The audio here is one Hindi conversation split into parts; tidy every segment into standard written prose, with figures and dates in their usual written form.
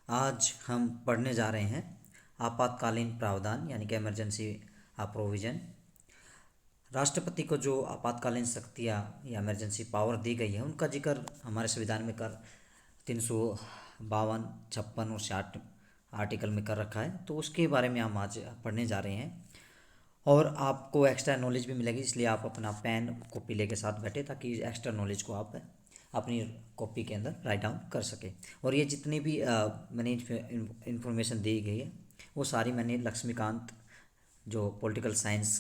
आज हम पढ़ने जा रहे हैं आपातकालीन प्रावधान यानी कि इमरजेंसी प्रोविज़न। राष्ट्रपति को जो आपातकालीन शक्तियाँ या इमरजेंसी पावर दी गई है उनका जिक्र हमारे संविधान में कर 352, 56 और 60 आर्टिकल में कर रखा है। तो उसके बारे में हम आज पढ़ने जा रहे हैं और आपको एक्स्ट्रा नॉलेज भी मिलेगी, इसलिए आप अपना पेन कॉपी लेके साथ बैठे ताकि एक्स्ट्रा नॉलेज को आप अपनी कॉपी के अंदर राइट डाउन कर सके। और ये जितनी भी मैंने इंफॉर्मेशन दी गई है वो सारी मैंने लक्ष्मीकांत, जो पॉलिटिकल साइंस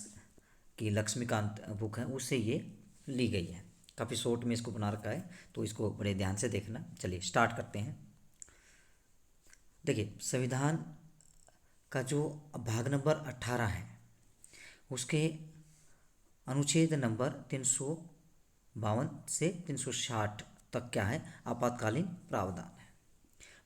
की लक्ष्मीकांत बुक है, उससे ये ली गई है। काफ़ी शॉर्ट में इसको बना रखा है, तो इसको बड़े ध्यान से देखना। चलिए स्टार्ट करते हैं। देखिए, संविधान का जो भाग नंबर 18 है उसके अनुच्छेद नंबर 352 से 360 तक क्या है, आपातकालीन प्रावधान है।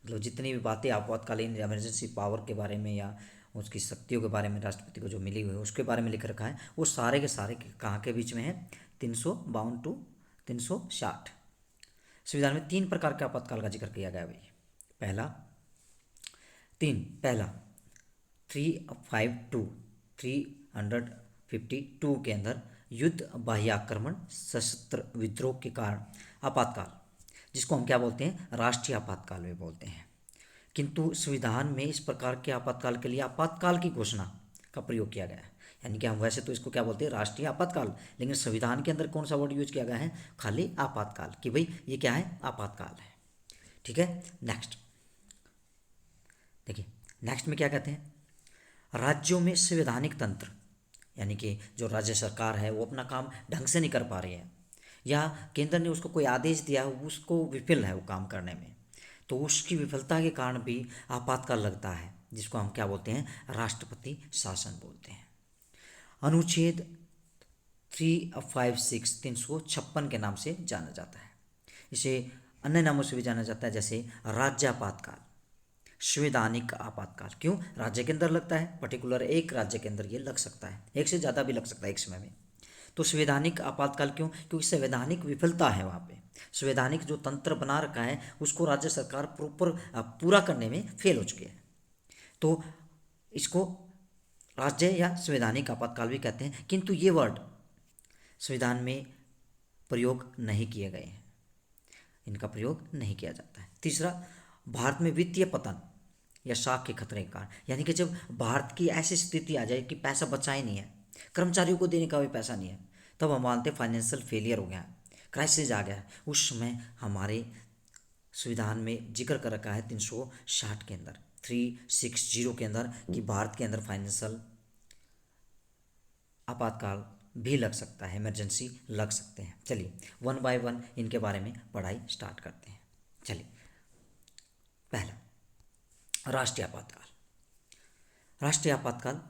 मतलब जितनी भी बातें आपातकालीन इमरजेंसी पावर के बारे में या उसकी शक्तियों के बारे में राष्ट्रपति को जो मिली हुई है उसके बारे में लिख रखा है, वो सारे के सारे कहाँ के बीच में है, 352 टू 360। संविधान में 3 प्रकार के आपातकाल का जिक्र किया गया भाई। पहला 352 के अंदर युद्ध, बाह्य आक्रमण, सशस्त्र विद्रोह के कारण आपातकाल, जिसको हम क्या बोलते हैं, राष्ट्रीय आपातकाल में बोलते हैं। किंतु संविधान में इस प्रकार के आपातकाल के लिए आपातकाल की घोषणा का प्रयोग किया गया है। यानी कि हम वैसे तो इसको क्या बोलते हैं, राष्ट्रीय आपातकाल, लेकिन संविधान के अंदर कौन सा वर्ड यूज किया गया है, खाली आपातकाल, कि भाई ये क्या है, आपातकाल है। ठीक है। नेक्स्ट देखिए, नेक्स्ट में क्या कहते हैं, राज्यों में संवैधानिक तंत्र, यानी कि जो राज्य सरकार है वो अपना काम ढंग से नहीं कर पा रही है या केंद्र ने उसको कोई आदेश दिया है उसको विफल है वो काम करने में, तो उसकी विफलता के कारण भी आपातकाल लगता है, जिसको हम क्या बोलते हैं, राष्ट्रपति शासन बोलते हैं। अनुच्छेद 356 के नाम से जाना जाता है। इसे अन्य नामों से भी जाना जाता है, जैसे राज्य आपातकाल, संवैधानिक आपातकाल। क्यों, राज्य के अंदर लगता है, पर्टिकुलर एक राज्य के अंदर ये लग सकता है, एक से ज़्यादा भी लग सकता है एक समय में। तो संवैधानिक आपातकाल क्यों, क्योंकि संवैधानिक विफलता है वहाँ पे, संवैधानिक जो तंत्र बना रखा है उसको राज्य सरकार प्रॉपर पूरा करने में फेल हो चुकी है, तो इसको राज्य या संवैधानिक आपातकाल भी कहते हैं। किंतु ये वर्ड संविधान में प्रयोग नहीं किए गए हैं, इनका प्रयोग नहीं किया जाता है। तीसरा, भारत में वित्तीय पतन या शॉक के खतरे के कारण, यानी कि जब भारत की ऐसी स्थिति आ जाए कि पैसा बचा ही नहीं है, कर्मचारियों को देने का भी पैसा नहीं है, तब हम मानते फाइनेंशियल फेलियर हो गया, क्राइसिस आ गया है, उस समय हमारे संविधान में जिक्र कर रखा है 360 के अंदर, 360 के अंदर, कि भारत के अंदर फाइनेंशियल आपातकाल भी लग सकता है, इमरजेंसी लग सकते हैं। चलिए वन बाय वन इनके बारे में पढ़ाई स्टार्ट करते हैं। चलिए, पहला राष्ट्रीय आपातकाल। राष्ट्रीय आपातकाल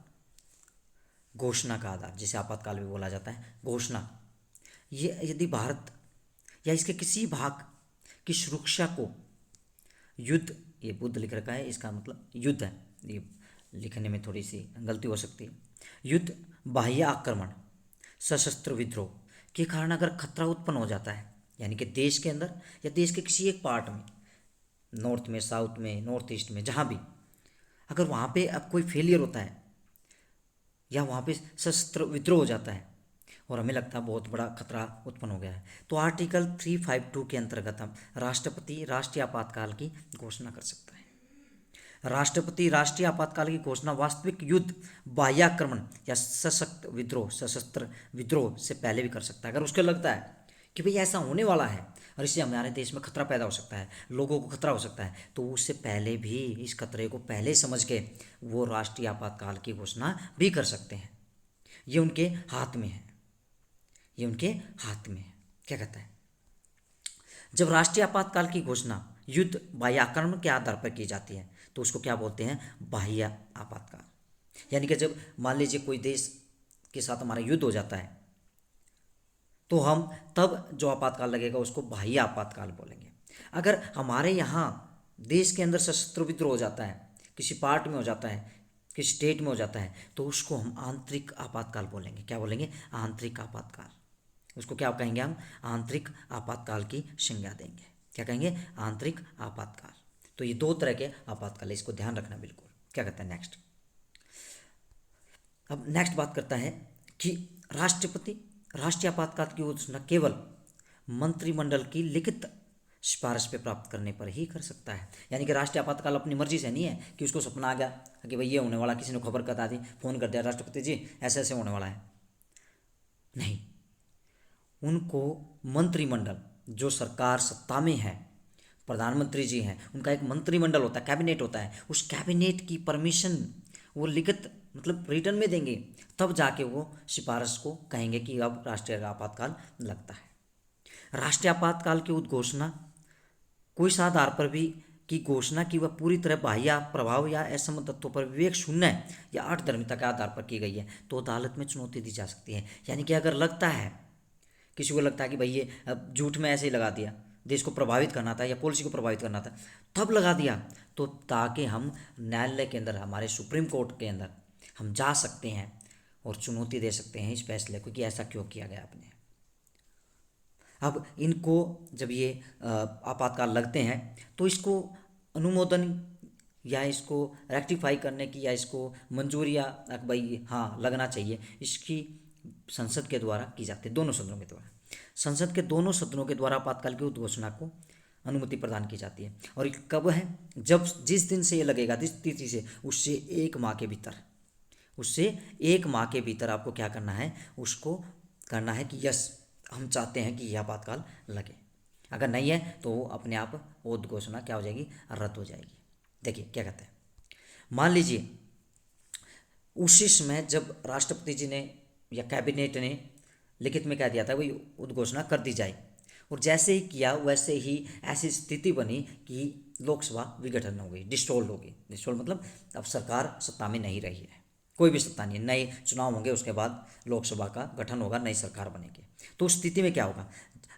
घोषणा का आधार, जिसे आपातकाल भी बोला जाता है, घोषणा। ये यदि भारत या इसके किसी भाग की सुरक्षा को युद्ध, ये बुद्ध लिख रखा है, इसका मतलब युद्ध है, ये लिखने में थोड़ी सी गलती हो सकती है। युद्ध, बाह्य आक्रमण, सशस्त्र विद्रोह के कारण अगर खतरा उत्पन्न हो जाता है, यानी कि देश के अंदर या देश के किसी एक पार्ट में, नॉर्थ में, साउथ में, नॉर्थ ईस्ट में, जहाँ भी, अगर वहाँ पे अब कोई फेलियर होता है या वहाँ पे सशस्त्र विद्रोह हो जाता है और हमें लगता है बहुत बड़ा खतरा उत्पन्न हो गया है, तो आर्टिकल 352 के अंतर्गत हम राष्ट्रपति राष्ट्रीय आपातकाल की घोषणा कर सकता है। राष्ट्रपति राष्ट्रीय आपातकाल की घोषणा वास्तविक युद्ध, बाह्याक्रमण या सशस्त्र विद्रोह से पहले भी कर सकता है। अगर उसको लगता है कि भाई ऐसा होने वाला है और इससे हमारे देश में खतरा पैदा हो सकता है, लोगों को खतरा हो सकता है, तो उससे पहले भी, इस खतरे को पहले समझ के वो राष्ट्रीय आपातकाल की घोषणा भी कर सकते हैं। ये उनके हाथ में है, ये उनके हाथ में है। क्या कहता है, जब राष्ट्रीय आपातकाल की घोषणा युद्ध, बाह्य आक्रमण के आधार पर की जाती है तो उसको क्या बोलते हैं, बाह्य आपातकाल। यानी कि जब मान लीजिए कोई देश के साथ हमारा युद्ध हो जाता है तो हम तब जो आपातकाल लगेगा उसको बाह्य आपातकाल बोलेंगे। अगर हमारे यहाँ देश के अंदर सशस्त्र विद्रोह हो जाता है, किसी पार्ट में हो जाता है, किसी स्टेट में हो जाता है, तो उसको हम आंतरिक आपातकाल बोलेंगे। क्या बोलेंगे, आंतरिक आपातकाल। उसको क्या कहेंगे, हम आंतरिक आपातकाल की संज्ञा देंगे। क्या कहेंगे, आंतरिक आपातकाल। तो ये दो तरह के आपातकाल है, इसको ध्यान रखना बिल्कुल। क्या कहते हैं नेक्स्ट। अब नेक्स्ट बात करता है कि राष्ट्रपति राष्ट्रीय आपातकाल की घोषणा केवल मंत्रिमंडल की लिखित सिफारिश पे प्राप्त करने पर ही कर सकता है। यानी कि राष्ट्रीय आपातकाल अपनी मर्जी से नहीं है कि उसको सपना आ गया कि भाई ये होने वाला, किसी ने खबर बता दी, फोन कर दिया राष्ट्रपति जी ऐसे ऐसे होने वाला है। नहीं, उनको मंत्रिमंडल, जो सरकार सत्ता में है, प्रधानमंत्री जी हैं, उनका एक मंत्रिमंडल होता है, कैबिनेट होता है, उस कैबिनेट की परमिशन वो लिखित मतलब रिटर्न में देंगे, तब जाके वो सिफारिश को कहेंगे कि अब राष्ट्रीय आपातकाल लगता है। राष्ट्रीय आपातकाल की उद्घोषणा कोई सा आधार पर भी की घोषणा की वह पूरी तरह बाह्य प्रभाव या असंबद्ध तत्वों पर विवेक शून्य या आठधर्मिता के आधार पर की गई है तो अदालत में चुनौती दी जा सकती है। यानी कि अगर लगता है, किसी को लगता है कि भाई ये अब झूठ में ऐसे ही लगा दिया, देश को प्रभावित करना था या पॉलिसी को प्रभावित करना था, तब लगा दिया, तो ताकि हम न्यायालय के अंदर, हमारे सुप्रीम कोर्ट के अंदर हम जा सकते हैं और चुनौती दे सकते हैं इस फैसले को कि ऐसा क्यों किया गया आपने। अब इनको जब ये आपातकाल लगते हैं तो इसको अनुमोदन या इसको रेक्टिफाई करने की या इसको मंजूरी या भाई हाँ लगना चाहिए, इसकी संसद के द्वारा की जाती है, दोनों सदनों के द्वारा। संसद के दोनों सदनों के द्वारा आपातकाल की उद्घोषणा को अनुमति प्रदान की जाती है। और ये कब है? जब जिस दिन से ये लगेगा, जिस तिथि से, उससे 1 माह के भीतर, उससे 1 माह के भीतर आपको क्या करना है, उसको करना है कि यस हम चाहते हैं कि यह आपातकाल लगे। अगर नहीं है तो वो अपने आप उद्घोषणा क्या हो जाएगी, रद्द हो जाएगी। देखिए क्या कहते हैं, मान लीजिए उसी समय जब राष्ट्रपति जी ने या कैबिनेट ने लिखित में कह दिया था वही उद्घोषणा कर दी जाए, और जैसे ही किया वैसे ही ऐसी स्थिति बनी कि लोकसभा विघटन हो गई, डिस्टोल्ड हो गई। डिस्टोल्ड मतलब अब सरकार सत्ता में नहीं रही है, कोई भी सत्ता नहीं है, नए चुनाव होंगे, उसके बाद लोकसभा का गठन होगा, नई सरकार बनेगी। तो उस स्थिति में क्या होगा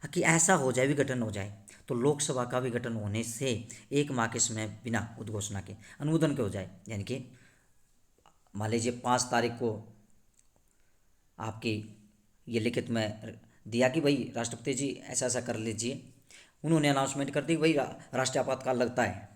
कि ऐसा हो जाए, विघटन हो जाए, तो लोकसभा का विघटन होने से 1 माह के समय बिना उद्घोषणा के अनुमोदन के हो जाए। यानी कि मान लीजिए 5 तारीख को आपकी ये लिखित में दिया कि भाई राष्ट्रपति जी ऐसा ऐसा कर लीजिए, उन्होंने अनाउंसमेंट कर दी भाई राष्ट्रीय आपातकाल लगता है,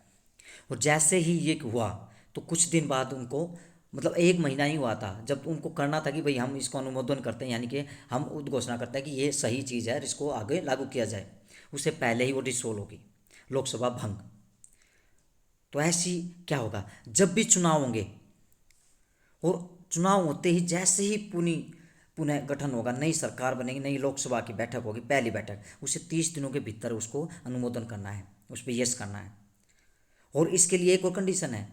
और जैसे ही ये हुआ तो कुछ दिन बाद उनको, मतलब 1 महीना ही हुआ था जब उनको करना था कि भाई हम इसको अनुमोदन करते हैं, यानी कि हम उद्घोषणा करते हैं कि ये सही चीज़ है, इसको आगे लागू किया जाए, उससे पहले ही वो डिसोल्व होगी, लोकसभा भंग। तो ऐसी क्या होगा, जब भी चुनाव होंगे और चुनाव होते ही जैसे ही पुनः गठन होगा, नई सरकार बनेगी, नई लोकसभा की बैठक होगी, पहली बैठक, उसे 30 दिनों के भीतर उसको अनुमोदन करना है, उस पर यस करना है। और इसके लिए एक और कंडीशन है,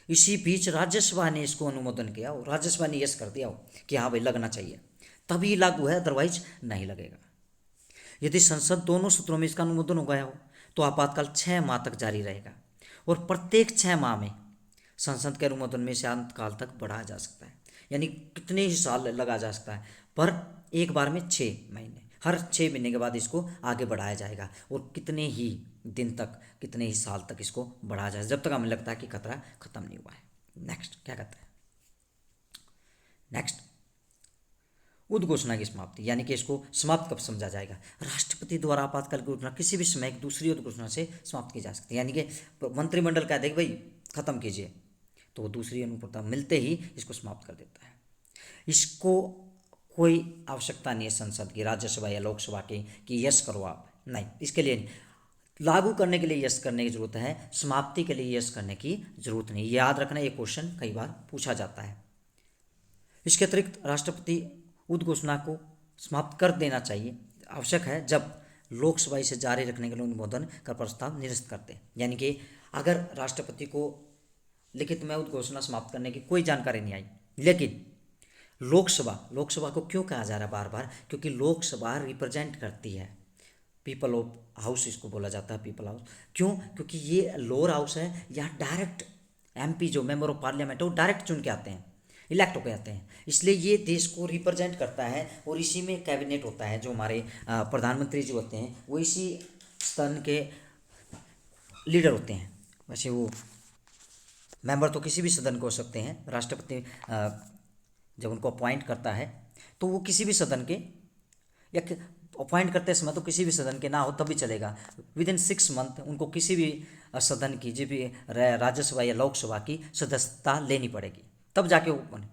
इसी बीच राज्यसभा ने इसको अनुमोदन किया और राज्यसभा ने यस कर दिया हो कि हाँ भाई लगना चाहिए, तभी लागू है, अदरवाइज नहीं लगेगा। यदि संसद दोनों सत्रों में इसका अनुमोदन हो गया हो तो आपातकाल 6 माह तक जारी रहेगा, और प्रत्येक 6 माह में संसद के अनुमोदन में से अंतकाल तक बढ़ाया जा सकता है। यानी कितने ही साल लगा जा सकता है, पर एक बार में 6 महीने, हर 6 महीने के बाद इसको आगे बढ़ाया जाएगा, और कितने ही दिन तक, कितने ही साल तक इसको बढ़ाया जाए, जब तक हमें लगता है कि खतरा खत्म नहीं हुआ है। नेक्स्ट क्या कहता है, नेक्स्ट उद्घोषणा की समाप्ति, यानी कि इसको समाप्त कब समझा जाएगा। राष्ट्रपति द्वारा आपातकाल की घोषणा किसी भी समय एक दूसरी उद्घोषणा से समाप्त की जा सकती है। यानी कि मंत्रिमंडल कहते हैं कि भाई खत्म कीजिए, तो वो दूसरी अनुप्रस्ताव मिलते ही इसको समाप्त कर देता है। इसको कोई आवश्यकता नहीं है संसद की, राज्यसभा या लोकसभा की कि यस करो आप, नहीं, इसके लिए नहीं। लागू करने के लिए यस करने की जरूरत है, समाप्ति के लिए यस करने की जरूरत नहीं। याद रखना, ये क्वेश्चन कई बार पूछा जाता है। इसके अतिरिक्त राष्ट्रपति उद्घोषणा को समाप्त कर देना चाहिए, आवश्यक है, जब लोकसभा इसे जारी रखने के लिए अनुमोदन का प्रस्ताव निरस्त करते हैं। यानी कि अगर राष्ट्रपति को लिखित में उद्घोषणा समाप्त करने की कोई जानकारी नहीं आई, लेकिन लोकसभा को क्यों कहा जा रहा है बार बार, क्योंकि लोकसभा रिप्रेजेंट करती है, पीपल ऑफ हाउस इसको बोला जाता है, पीपल हाउस। क्यों? क्योंकि ये लोअर हाउस है, यहाँ डायरेक्ट एमपी जो मेंबर ऑफ पार्लियामेंट है वो डायरेक्ट चुन के आते हैं, इलेक्ट होकर आते हैं, इसलिए ये देश को रिप्रेजेंट करता है। और इसी में कैबिनेट होता है, जो हमारे प्रधानमंत्री जो होते हैं वो इसी सदन के लीडर होते हैं। वैसे वो मेंबर तो किसी भी सदन को हो सकते हैं, राष्ट्रपति जब उनको अपॉइंट करता है तो वो किसी भी सदन के, या अपॉइंट करते समय तो किसी भी सदन के ना हो तब भी चलेगा। विद इन 6 मंथ उनको किसी भी सदन की, जो भी राज्यसभा या लोकसभा की सदस्यता लेनी पड़ेगी, तब जाके वो बने।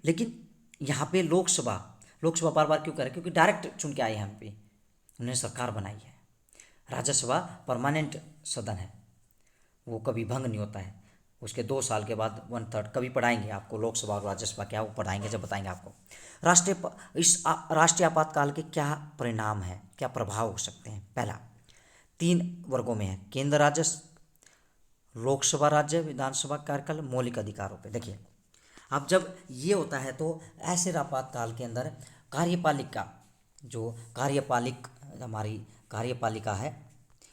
लेकिन यहाँ पे लोकसभा बार बार क्यों करे? क्योंकि डायरेक्ट चुन के आए हैं हम पे, उन्होंने सरकार बनाई है। राज्यसभा परमानेंट सदन है, वो कभी भंग नहीं होता है। उसके 2 साल के बाद 1/3 कभी पढ़ाएंगे आपको, लोकसभा और राज्यसभा क्या वो पढ़ाएंगे, जब बताएंगे आपको। राष्ट्रीय आपातकाल के क्या परिणाम है, क्या प्रभाव हो सकते हैं? पहला, 3 वर्गों में है, केंद्र राज्य, लोकसभा राज्य विधानसभा कार्यकाल, मौलिक अधिकारों पे। देखिए, अब जब ये होता है तो ऐसे आपातकाल के अंदर कार्यपालिका, जो हमारी कार्यपालिका है,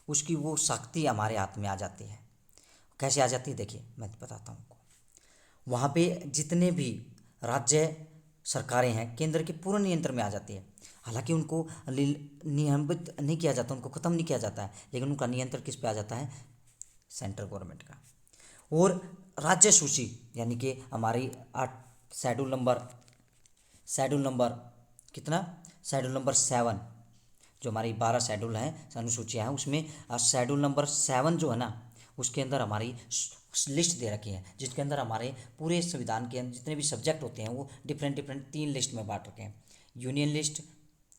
उसकी वो शक्ति हमारे हाथ में आ जाती है। कैसे आ जाती है? देखिए मैं बताता हूँ आपको। वहाँ पे जितने भी राज्य सरकारें हैं केंद्र के पूर्ण नियंत्रण में आ जाती है। हालांकि उनको नियमित नहीं किया जाता, उनको ख़त्म नहीं किया जाता है, लेकिन उनका नियंत्रण किस पे आ जाता है? सेंट्रल गवर्नमेंट का। और राज्य सूची, यानी कि हमारी शेड्यूल नंबर कितना? शेड्यूल नंबर 7, जो हमारी 12 शेड्यूल हैं, अनुसूचियाँ हैं, उसमें शेड्यूल नंबर 7 जो है ना, उसके अंदर हमारी लिस्ट दे रखी है, जिसके अंदर हमारे पूरे संविधान के जितने भी सब्जेक्ट होते हैं वो डिफरेंट 3 लिस्ट में बांट रखे हैं। Union list,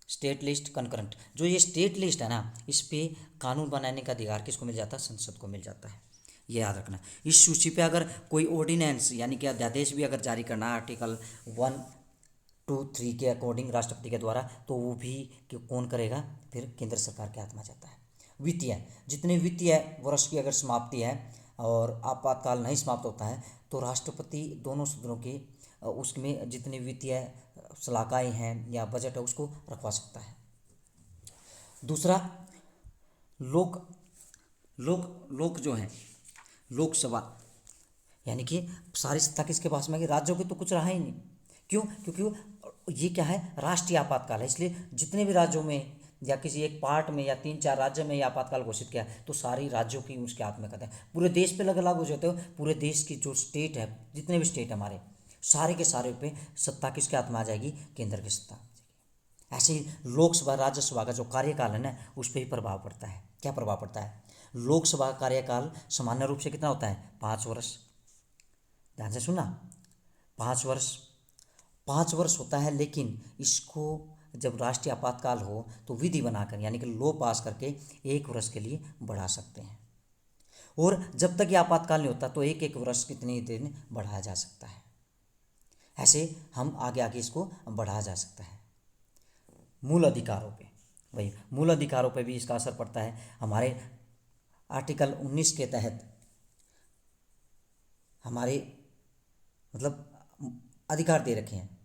state list, concurrent. जो ये स्टेट लिस्ट है ना, इस पे कानून बनाने का अधिकार किसको मिल जाता है? संसद को मिल जाता है, ये याद रखना। इस सूची पे अगर कोई ऑर्डिनेंस यानी कि अध्यादेश भी अगर जारी करना है आर्टिकल 1, 2, 3 के अकॉर्डिंग राष्ट्रपति के द्वारा, तो वो भी कौन करेगा? फिर केंद्र सरकार के हाथ में जाता है। वित्तीय, जितने वित्तीय वर्ष की अगर समाप्ति है और आपातकाल नहीं समाप्त होता है, तो राष्ट्रपति दोनों सदनों के उसमें जितने वित्तीय सलाहकारें हैं या बजट है उसको रखवा सकता है। दूसरा, लोक लोक लोक जो है लोकसभा, यानी कि सारी सत्ता किसके पास में है? राज्यों की तो कुछ रहा ही नहीं। क्यों? क्योंकि ये क्या है? राष्ट्रीय आपातकाल है, इसलिए जितने भी राज्यों में या किसी एक पार्ट में या 3-4 राज्य में ये आपातकाल घोषित किया तो सारी राज्यों की उसके हाथ में करते हैं। पूरे देश पे अलग लागू हो जाते हो, पूरे देश की जो स्टेट है, जितने भी स्टेट हमारे, सारे के सारे पे सत्ता किसके हाथ में आ जाएगी? केंद्र की सत्ता। ऐसे ही लोकसभा राज्यसभा का जो कार्यकाल है ना, उस पर ही प्रभाव पड़ता है। क्या प्रभाव पड़ता है? लोकसभा का कार्यकाल सामान्य रूप से कितना होता है? 5 वर्ष। ध्यान से सुनना, 5 वर्ष होता है, लेकिन इसको जब राष्ट्रीय आपातकाल हो तो विधि बनाकर, यानी कि लॉ पास करके 1 वर्ष के लिए बढ़ा सकते हैं। और जब तक ये आपातकाल नहीं होता तो 1-1 वर्ष कितने दिन बढ़ाया जा सकता है। ऐसे हम आगे आगे इसको बढ़ाया जा सकता है। मूल अधिकारों पे, वही मूल अधिकारों पे भी इसका असर पड़ता है। हमारे आर्टिकल 19 के तहत हमारे अधिकार दे रखे हैं,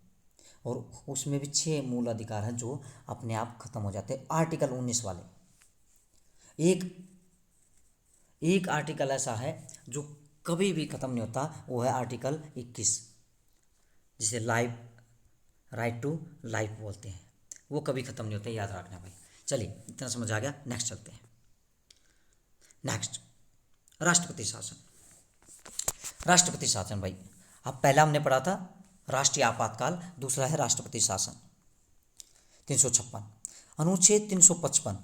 और उसमें भी 6 मूल अधिकार हैं जो अपने आप खत्म हो जाते हैं आर्टिकल 19 वाले। एक आर्टिकल ऐसा है जो कभी भी खत्म नहीं होता, वो है आर्टिकल 21, जिसे राइट टू लाइफ बोलते हैं। वो कभी खत्म नहीं होता, याद रखना भाई। चलिए, इतना समझ आ गया, नेक्स्ट चलते हैं। नेक्स्ट, राष्ट्रपति शासन भाई। अब पहला हमने पढ़ा था राष्ट्रीय आपातकाल, दूसरा है राष्ट्रपति शासन। 356 अनुच्छेद 355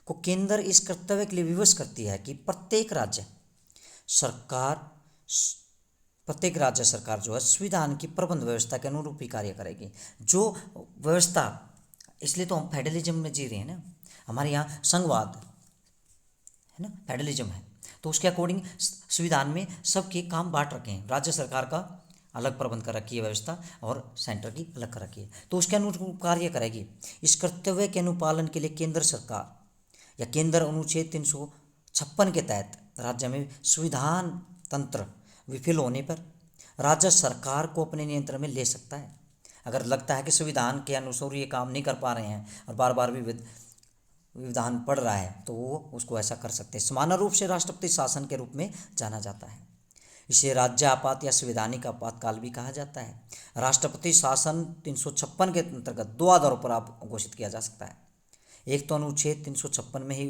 को केंद्र इस कर्तव्य के लिए विवश करती है कि प्रत्येक राज्य सरकार जो है संविधान की प्रबंध व्यवस्था के अनुरूप ही कार्य करेगी। जो व्यवस्था, इसलिए तो हम फेडरलिज्म में जी रहे हैं ना, हमारे यहाँ संघवाद है ना, फेडरलिज्म है, तो उसके अकॉर्डिंग संविधान में सबके काम बांट रखे हैं। राज्य सरकार का अलग प्रबंध कर रखी है व्यवस्था, और सेंटर की अलग कर रखी है, तो उसके अनुरूप कार्य करेगी। इस कर्तव्य के अनुपालन के लिए केंद्र सरकार या केंद्र अनुच्छेद 356 के तहत राज्य में संविधान तंत्र विफल होने पर राज्य सरकार को अपने नियंत्रण में ले सकता है। अगर लगता है कि संविधान के अनुसार ये काम नहीं कर पा रहे हैं और बार बार भी विधान पड़ रहा है, तो वो उसको ऐसा कर सकते हैं। सामान्य रूप से राष्ट्रपति शासन के रूप में जाना जाता है। इसे राज्य आपात या संवैधानिक आपातकाल भी कहा जाता है। राष्ट्रपति शासन 356 के अंतर्गत 2 आधारों पर आप घोषित किया जा सकता है। एक तो अनुच्छेद 356 में ही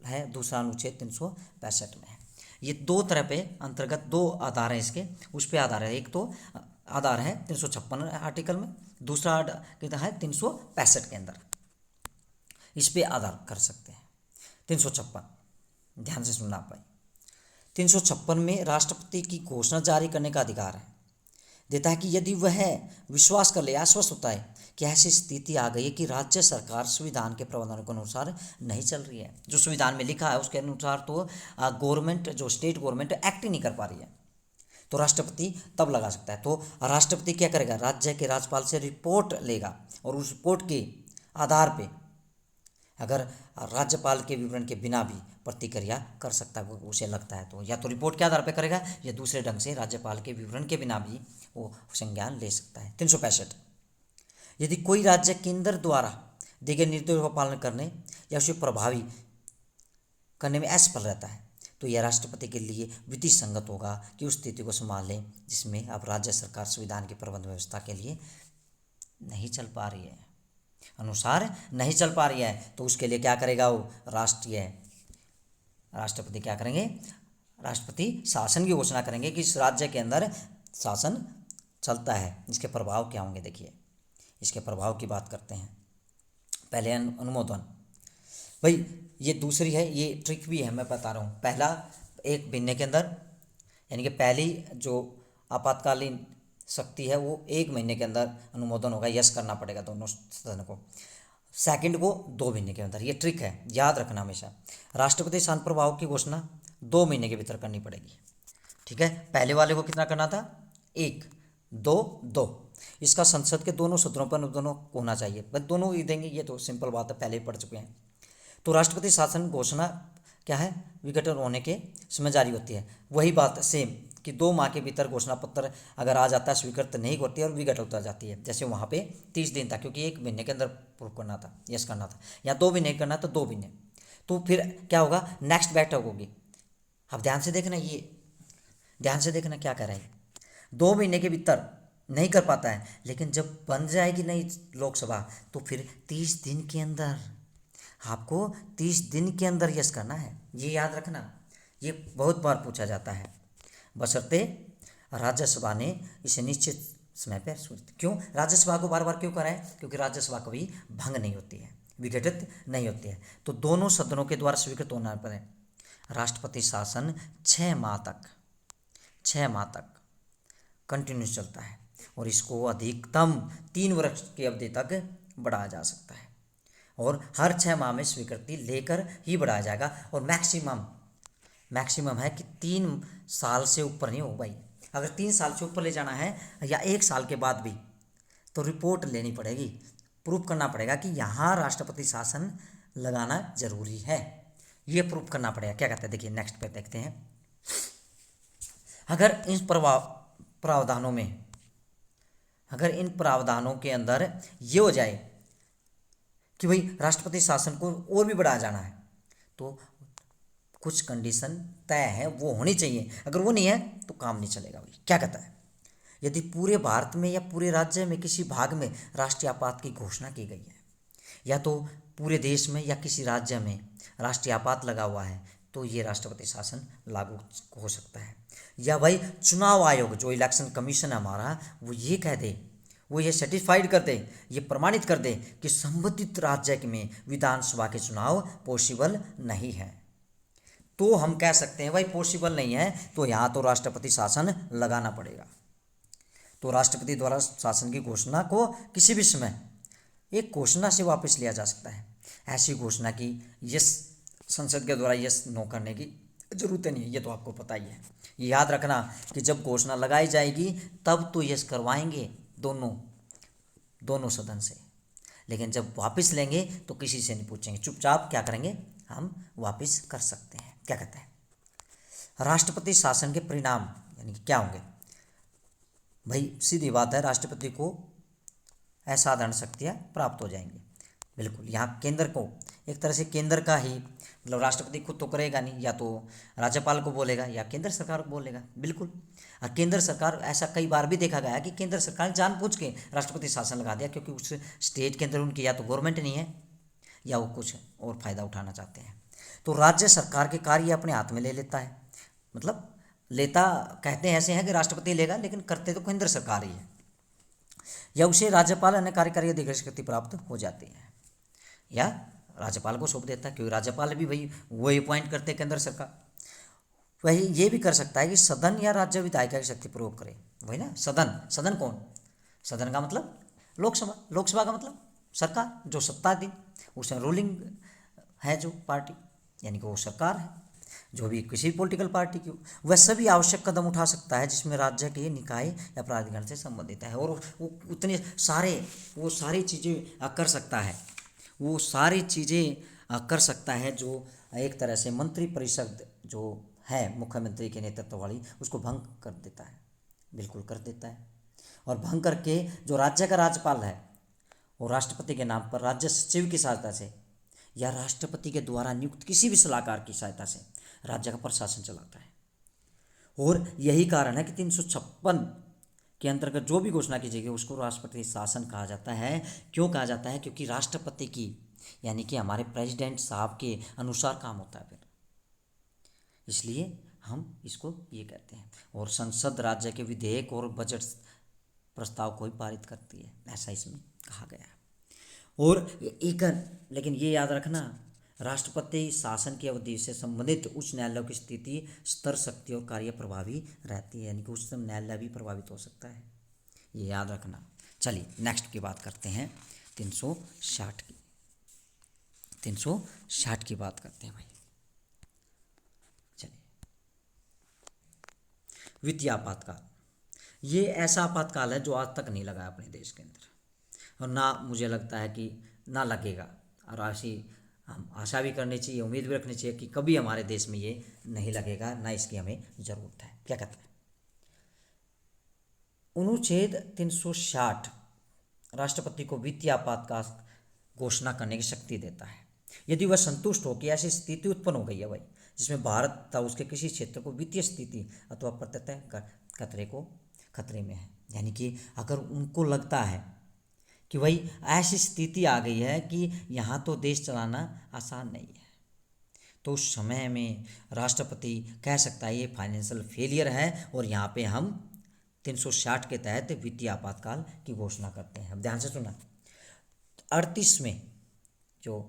है, दूसरा अनुच्छेद 365 में है। ये 2 तरह पे अंतर्गत 2 आधार हैं इसके, उस पर आधार है। एक तो आधार है 356 आर्टिकल में, दूसरा है 365 के अंदर। इस पे आधार कर सकते हैं। 356, ध्यान से सुनना आप भाई। 356 में राष्ट्रपति की घोषणा जारी करने का अधिकार है, देता है कि यदि वह विश्वास कर ले, आश्वस्त होता है कि ऐसी स्थिति आ गई है कि राज्य सरकार संविधान के प्रावधानों के अनुसार नहीं चल रही है, जो संविधान में लिखा है उसके अनुसार तो गवर्नमेंट, जो स्टेट गवर्नमेंट एक्ट ही नहीं कर पा रही है, तो राष्ट्रपति तब लगा सकता है। तो राष्ट्रपति क्या करेगा, राज्य के राज्यपाल से रिपोर्ट लेगा और उस रिपोर्ट के आधार पे अगर राज्यपाल के विवरण के बिना भी प्रतिक्रिया कर सकता है, उसे लगता है तो, या तो रिपोर्ट के आधार पर करेगा या दूसरे ढंग से राज्यपाल के विवरण के बिना भी वो संज्ञान ले सकता है। 365, यदि कोई राज्य केंद्र द्वारा दिए गए निर्देशों का पालन करने या उसे प्रभावी करने में असफल रहता है तो यह राष्ट्रपति के लिए विधि संगत होगा कि उस स्थिति को संभाल लें जिसमें अब राज्य सरकार संविधान की प्रबंध व्यवस्था के लिए नहीं चल पा रही है, अनुसार नहीं चल पा रही है, तो उसके लिए क्या करेगा वो राष्ट्रपति क्या करेंगे, राष्ट्रपति शासन की घोषणा करेंगे कि इस राज्य के अंदर शासन चलता है। इसके प्रभाव क्या होंगे, देखिए इसके प्रभाव की बात करते हैं। पहले अनुमोदन, भाई ये दूसरी है, ये ट्रिक भी है, मैं बता रहा हूँ। पहला 1 महीने के अंदर, यानी कि पहली जो आपातकालीन शक्ति है वो 1 महीने के अंदर अनुमोदन होगा, यस करना पड़ेगा दोनों सदन को। सेकंड को 2 महीने के अंदर, ये ट्रिक है, याद रखना हमेशा। राष्ट्रपति शासन प्रभाव की घोषणा 2 महीने के भीतर करनी पड़ेगी, ठीक है। पहले वाले को कितना करना था, 1, 2, 2। इसका संसद के दोनों सदनों पर दोनों होना चाहिए, बस दोनों ही देंगे, ये तो सिंपल बात है, पहले ही पढ़ चुके हैं। तो राष्ट्रपति शासन घोषणा क्या है, विघटन होने के समय जारी होती है। वही बात सेम कि 2 माह के भीतर घोषणा पत्र अगर आ जाता है, स्वीकृत नहीं होती है और विघट होता जाती है। जैसे वहाँ पे 30 दिन था, क्योंकि 1 महीने के अंदर प्रूव करना था, यस करना था, या 2 महीने करना तो 2 महीने। तो फिर क्या होगा, नेक्स्ट बैठक होगी। अब ध्यान से देखना, ये ध्यान से देखना क्या कर रहा है, 2 महीने के भीतर नहीं कर पाता है, लेकिन जब बन जाएगी नई लोकसभा तो फिर 30 दिन के अंदर, आपको 30 दिन के अंदर यस करना है, ये याद रखना। ये बहुत बार पूछा जाता है, बशर्ते राज्यसभा ने इसे निश्चित समय पर स्वीकृत। क्यों राज्यसभा को बार बार क्यों कराएं, क्योंकि राज्यसभा कभी भंग नहीं होती है, विघटित नहीं होती है, तो दोनों सदनों के द्वारा स्वीकृत होना पड़े। राष्ट्रपति शासन 6 माह तक कंटिन्यू चलता है और इसको अधिकतम 3 वर्ष की अवधि तक बढ़ाया जा सकता है और हर 6 माह में स्वीकृति लेकर ही बढ़ाया जाएगा। और मैक्सिमम है कि 3 साल से ऊपर नहीं हो भाई। अगर 3 साल से ऊपर ले जाना है या 1 साल के बाद भी, तो रिपोर्ट लेनी पड़ेगी, प्रूव करना पड़ेगा कि यहाँ राष्ट्रपति शासन लगाना जरूरी है, ये प्रूव करना पड़ेगा। क्या कहते हैं, देखिए नेक्स्ट पे देखते हैं। अगर इन प्रावधानों के अंदर ये हो जाए कि भाई राष्ट्रपति शासन को और भी बढ़ाया जाना है, तो कुछ कंडीशन तय है, वो होनी चाहिए। अगर वो नहीं है तो काम नहीं चलेगा भाई। क्या कहता है, यदि पूरे भारत में या पूरे राज्य में किसी भाग में राष्ट्रीय आपात की घोषणा की गई है, या तो पूरे देश में या किसी राज्य में राष्ट्रीय आपात लगा हुआ है, तो ये राष्ट्रपति शासन लागू हो सकता है। या भाई चुनाव आयोग, जो इलेक्शन कमीशन है हमारा, वो ये कह दे, वो ये सर्टिफाइड कर दे, ये प्रमाणित कर दे कि संबंधित राज्य में विधानसभा के चुनाव पॉसिबल नहीं है, तो हम कह सकते हैं भाई पॉसिबल नहीं है, तो यहाँ तो राष्ट्रपति शासन लगाना पड़ेगा। तो राष्ट्रपति द्वारा शासन की घोषणा को किसी भी समय एक घोषणा से वापस लिया जा सकता है। ऐसी घोषणा की यस संसद के द्वारा यस नो करने की जरूरत नहीं है, ये तो आपको पता ही है। ये याद रखना कि जब घोषणा लगाई जाएगी तब तो यस करवाएंगे दोनों सदन से, लेकिन जब वापस लेंगे तो किसी से नहीं पूछेंगे, चुपचाप क्या करेंगे, हम वापस कर सकते हैं। क्या कहते हैं, राष्ट्रपति शासन के परिणाम यानी कि क्या होंगे भाई, सीधी बात है, राष्ट्रपति को असाधारण शक्तियाँ प्राप्त हो जाएंगी। बिल्कुल, यहाँ केंद्र को एक तरह से केंद्र का ही, मतलब राष्ट्रपति खुद तो करेगा नहीं, या तो राज्यपाल को बोलेगा या केंद्र सरकार को बोलेगा। बिल्कुल, और केंद्र सरकार, ऐसा कई बार भी देखा गया कि केंद्र सरकार जानबूझ के राष्ट्रपति शासन लगा दिया, क्योंकि उस स्टेट के अंदर उनकी या तो गवर्नमेंट नहीं है या वो कुछ और फ़ायदा उठाना चाहते हैं, तो राज्य सरकार के कार्य अपने हाथ में ले लेता है। मतलब लेता कहते हैं ऐसे हैं कि राष्ट्रपति लेगा, लेकिन करते तो केंद्र सरकार ही है, या उसे राज्यपाल अन्य कार्यकारी अधिकार शक्ति प्राप्त हो जाती है, या राज्यपाल को सौंप देता है, क्योंकि राज्यपाल भी वही अपॉइंट करते हैं केंद्र सरकार। वही ये भी कर सकता है कि सदन या राज्य विधायिका की शक्ति प्रयोग करे। वही ना, सदन, सदन कौन, सदन का मतलब लोकसभा, लोकसभा का मतलब सरकार, जो सत्ताधीन, उसमें रूलिंग है जो पार्टी, यानी कि वो सरकार है, जो भी किसी भी पॉलिटिकल पार्टी की हो, वह सभी आवश्यक कदम उठा सकता है जिसमें राज्य के निकाय या प्राधिकरण से संबंधित है। और वो उतने सारे, वो सारी चीज़ें कर सकता है, वो सारी चीज़ें कर सकता है जो एक तरह से मंत्रिपरिषद जो है मुख्यमंत्री के नेतृत्व वाली, उसको भंग कर देता है, बिल्कुल कर देता है। और भंग करके जो राज्य का राज्यपाल है वो राष्ट्रपति के नाम पर राज्य सचिव की सहायता से या राष्ट्रपति के द्वारा नियुक्त किसी भी सलाहकार की सहायता से राज्य का प्रशासन चलाता है। और यही कारण है कि 356 के अंतर्गत जो भी घोषणा की जाएगी उसको राष्ट्रपति शासन कहा जाता है। क्यों कहा जाता है? क्योंकि राष्ट्रपति की, यानी कि हमारे प्रेसिडेंट साहब के अनुसार काम होता है, फिर इसलिए हम इसको ये कहते हैं। और संसद राज्य के विधेयक और बजट प्रस्ताव को ही पारित करती है, ऐसा इसमें कहा गया है। और एक, लेकिन ये याद रखना, राष्ट्रपति शासन की अवधि से संबंधित उच्च न्यायालयों की स्थिति, स्तर, शक्ति और कार्य प्रभावी रहती है, यानी कि उच्चतम न्यायालय भी प्रभावित हो सकता है, ये याद रखना। चलिए नेक्स्ट की बात करते हैं, 360 की, 360 की बात करते हैं भाई। चलिए, वित्तीय आपातकाल, ये ऐसा आपातकाल है जो आज तक नहीं लगा अपने देश के अंदर, और ना मुझे लगता है कि ना लगेगा। और ऐसी हम आशा भी करनी चाहिए, उम्मीद भी रखनी चाहिए कि कभी हमारे देश में ये नहीं लगेगा, ना इसकी हमें ज़रूरत है। क्या कहता है? अनुच्छेद 360 राष्ट्रपति को वित्तीय आपातकाल घोषणा करने की शक्ति देता है यदि वह संतुष्ट हो कि ऐसी स्थिति उत्पन्न हो गई है भाई, जिसमें भारत तथा उसके किसी क्षेत्र को वित्तीय स्थिति अथवा प्रत्यतः खतरे में है। यानी कि अगर उनको लगता है कि भाई ऐसी स्थिति आ गई है कि यहाँ तो देश चलाना आसान नहीं है, तो उस समय में राष्ट्रपति कह सकता है ये फाइनेंशियल फेलियर है और यहाँ पे हम 360 के तहत वित्तीय आपातकाल की घोषणा करते हैं। अब ध्यान से सुना, 38 में जो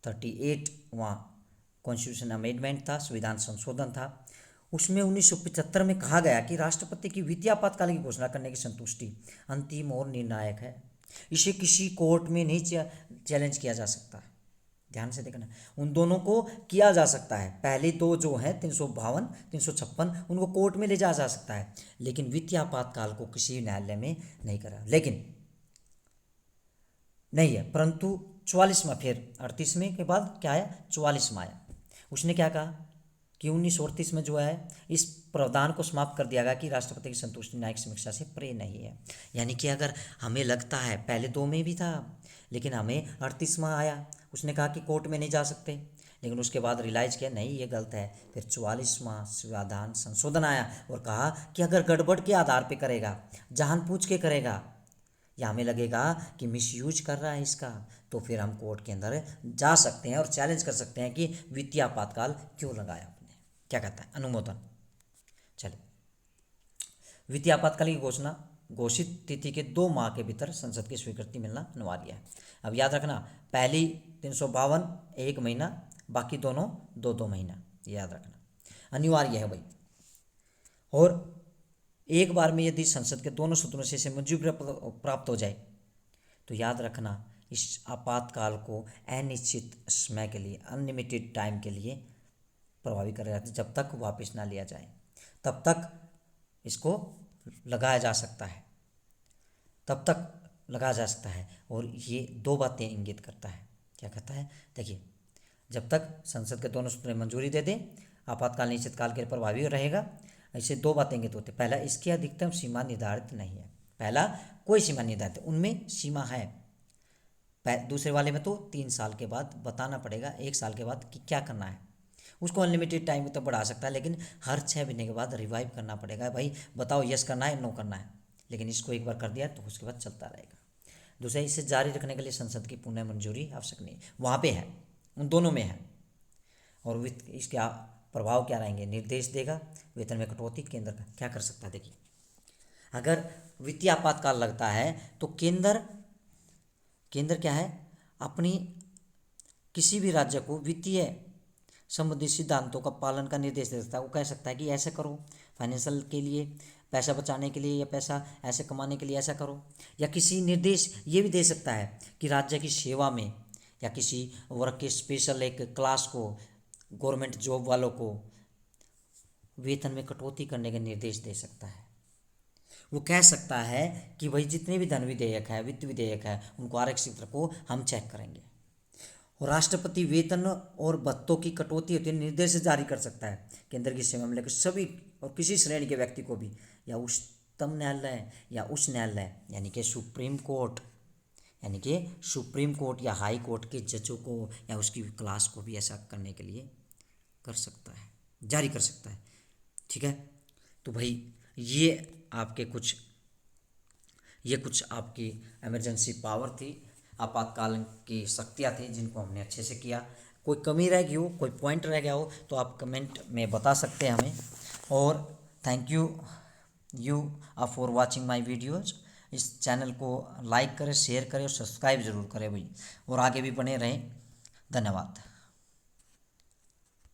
38वां कॉन्स्टिट्यूशन अमेंडमेंट था, संविधान संशोधन था, उसमें 1975 में कहा गया कि राष्ट्रपति की वित्तीय आपातकाल की घोषणा करने की संतुष्टि अंतिम और निर्णायक है, इसे किसी कोर्ट में नहीं चैलेंज किया जा सकता। ध्यान से देखना, उन दोनों को किया जा सकता है, पहले दो जो है 352 356 उनको कोर्ट में ले जा सकता है, लेकिन वित्तीय आपातकाल को किसी न्यायालय में नहीं करा, लेकिन नहीं है। परंतु 44वां, फिर 38 में के बाद क्या आया, 44वां आया, उसने क्या कहा कि 1938 में जो है इस प्रावधान को समाप्त कर दिया गया कि राष्ट्रपति की संतुष्टि न्यायिक समीक्षा से परे नहीं है। यानी कि अगर हमें लगता है, पहले दो में भी था लेकिन हमें 38वां आया, उसने कहा कि कोर्ट में नहीं जा सकते, लेकिन उसके बाद रियलाइज किया नहीं ये गलत है, फिर 44वां संविधान संशोधन आया और कहा कि अगर गड़बड़ के आधार पर करेगा, जानबूझ के करेगा, या हमें लगेगा कि मिसयूज कर रहा है इसका, तो फिर हम कोर्ट के अंदर जा सकते हैं और चैलेंज कर सकते हैं कि वित्तीय आपातकाल क्यों लगाया आपने। क्या कहता है? अनुमोदन। चलिए, वित्तीय आपातकाल की घोषणा घोषित तिथि के 2 माह के भीतर संसद की स्वीकृति मिलना अनिवार्य है। अब याद रखना, पहली 352 1 महीना, बाकी दोनों 2-2 महीना, याद रखना अनिवार्य है भाई। और एक बार में यदि संसद के दोनों सदनों से इसे मंजूरी प्राप्त हो जाए तो याद रखना इस आपातकाल को अनिश्चित समय के लिए, अनलिमिटेड टाइम के लिए प्रभावी कर जाता है, जब तक वापस ना लिया जाए तब तक इसको लगाया जा सकता है, तब तक लगाया जा सकता है। और ये 2 बातें इंगित करता है। क्या कहता है? देखिए, जब तक संसद के दोनों सदन मंजूरी दे दें आपातकाल निश्चित काल के लिए प्रभावी रहेगा। ऐसे 2 बातें इंगित होती है, पहला इसकी अधिकतम सीमा निर्धारित नहीं है, पहला कोई सीमा निर्धारित, उनमें सीमा है। दूसरे वाले में तो 3 साल के बाद बताना पड़ेगा, 1 साल के बाद कि क्या करना है। उसको अनलिमिटेड टाइम तो बढ़ा सकता है, लेकिन हर 6 महीने के बाद रिवाइव करना पड़ेगा, भाई बताओ यस करना है नो करना है। लेकिन इसको एक बार कर दिया तो उसके बाद चलता रहेगा। दूसरा, इसे जारी रखने के लिए संसद की पुनः मंजूरी आवश्यक नहीं, वहाँ पे है, उन दोनों में है। और इसके प्रभाव क्या रहेंगे? निर्देश देगा, वेतन में कटौती, केंद्र का क्या कर सकता है। देखिए, अगर वित्तीय आपातकाल लगता है तो केंद्र क्या है, अपनी किसी भी राज्य को वित्तीय संबंधी सिद्धांतों का पालन का निर्देश दे सकता है। वो कह सकता है कि ऐसे करो, फाइनेंशियल के लिए, पैसा बचाने के लिए या पैसा ऐसे कमाने के लिए ऐसा करो। या किसी निर्देश ये भी दे सकता है कि राज्य की सेवा में या किसी वर्ग के स्पेशल एक क्लास को, गवर्नमेंट जॉब वालों को वेतन में कटौती करने के निर्देश दे सकता है। वो कह सकता है कि भाई जितने भी धन विधेयक है, वित्त विधेयक है, उनको आरक्षित रखो, हम चेक करेंगे। और राष्ट्रपति वेतन और भत्तों की कटौती होती है निर्देश जारी कर सकता है केंद्र की सेवा में लेकर सभी और किसी श्रेणी के व्यक्ति को भी, या उच्चतम न्यायालय या उच्च न्यायालय यानी कि सुप्रीम कोर्ट, यानी कि सुप्रीम कोर्ट या हाई कोर्ट के जजों को या उसकी क्लास को भी ऐसा करने के लिए कर सकता है, जारी कर सकता है। ठीक है, तो भाई ये कुछ आपकी इमरजेंसी पावर थी, आपातकाल की शक्तियाँ थी जिनको हमने अच्छे से किया। कोई कमी रह गई हो, कोई पॉइंट रह गया हो तो आप कमेंट में बता सकते हैं हमें। और thank you for watching my videos. इस चैनल को लाइक करें, शेयर करें और सब्सक्राइब ज़रूर करें भाई, और आगे भी बने रहें। धन्यवाद।